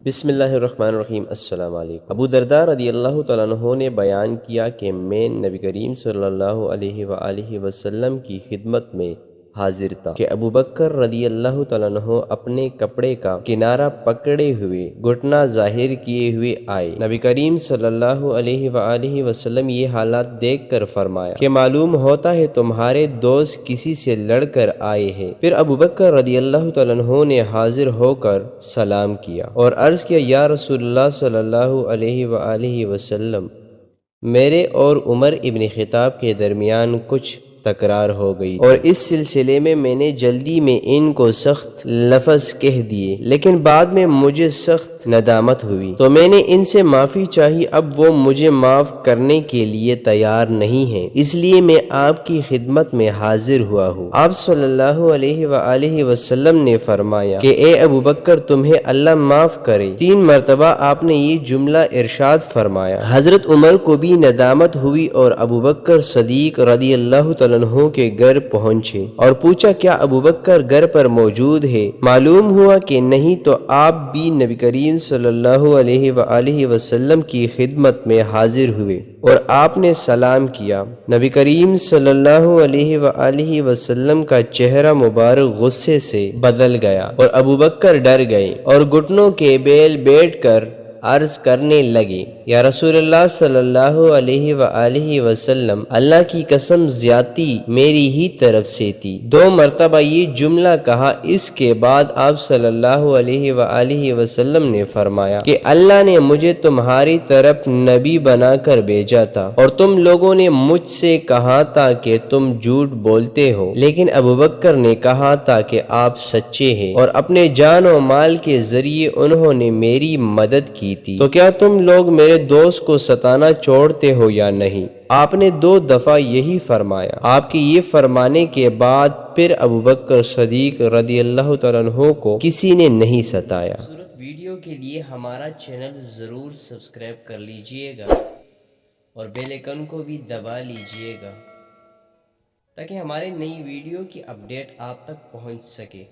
بسم اللہ الرحمن الرحیم۔ السلام علیکم۔ ابو درداء رضی اللہ تعالیٰ عنہ نے بیان کیا کہ میں نبی کریم صلی اللہ علیہ وآلہ وسلم کی خدمت میں حاضر تھا کہ ابو بکر رضی اللہ تعالیٰ عنہ اپنے کپڑے کا کنارہ پکڑے ہوئے گھٹنا ظاہر کیے ہوئے آئے۔ نبی کریم صلی اللہ علیہ وآلہ وسلم یہ حالات دیکھ کر فرمایا کہ معلوم ہوتا ہے تمہارے دوست کسی سے لڑ کر آئے ہیں۔ پھر ابو بکر رضی اللہ تعالیٰ عنہ نے حاضر ہو کر سلام کیا اور عرض کیا، یا رسول اللہ صلی اللہ علیہ وآلہ وسلم، میرے اور عمر ابن خطاب کے درمیان کچھ تکرار ہو گئی اور اس سلسلے میں میں نے جلدی میں ان کو سخت لفظ کہہ دیے، لیکن بعد میں مجھے سخت ندامت ہوئی تو میں نے ان سے معافی چاہی۔ اب وہ مجھے معاف کرنے کے لیے تیار نہیں ہیں، اس لیے میں آپ کی خدمت میں حاضر ہوا ہوں۔ آپ صلی اللہ علیہ وآلہ وسلم نے فرمایا کہ اے ابو بکر، تمہیں اللہ معاف کرے۔ 3 مرتبہ آپ نے یہ جملہ ارشاد فرمایا۔ حضرت عمر کو بھی ندامت ہوئی اور ابو بکر صدیق رضی اللہ تعالیٰ عنہ کے گھر پہنچے اور پوچھا، کیا ابو بکر گھر پر موجود ہے؟ معلوم ہوا کہ نہیں، تو آپ بھی نبی کریم صلی اللہ علیہ وآلہ وسلم کی خدمت میں حاضر ہوئے اور آپ نے سلام کیا۔ نبی کریم صلی اللہ علیہ وآلہ وسلم کا چہرہ مبارک غصے سے بدل گیا اور ابو بکر ڈر گئے اور گھٹنوں کے بیل بیٹھ کر عرض کرنے لگے، یا رسول اللہ صلی اللہ علیہ وآلہ وسلم، اللہ کی قسم زیادتی میری ہی طرف سے تھی۔ 2 مرتبہ یہ جملہ کہا۔ اس کے بعد آپ صلی اللہ علیہ وآلہ وسلم نے فرمایا کہ اللہ نے مجھے تمہاری طرف نبی بنا کر بھیجا تھا اور تم لوگوں نے مجھ سے کہا تھا کہ تم جھوٹ بولتے ہو، لیکن ابو بکر نے کہا تھا کہ آپ سچے ہیں اور اپنے جان و مال کے ذریعے انہوں نے میری مدد کی تھی، تو کیا تم لوگ میرے دوست کو ستانا چھوڑتے ہو یا نہیں؟ آپ نے 2 دفعہ یہی فرمایا۔ آپ کے یہ فرمانے کے بعد پھر ابو بکر صدیق رضی اللہ تعالیٰ عنہ کو کسی نے نہیں ستایا۔ خوبصورت ویڈیو کے لیے ہمارا چینل ضرور سبسکرائب کر لیجئے گا اور بیل آئیکن کو بھی دبا لیجئے گا تاکہ ہمارے نئی ویڈیو کی اپڈیٹ آپ تک پہنچ سکے۔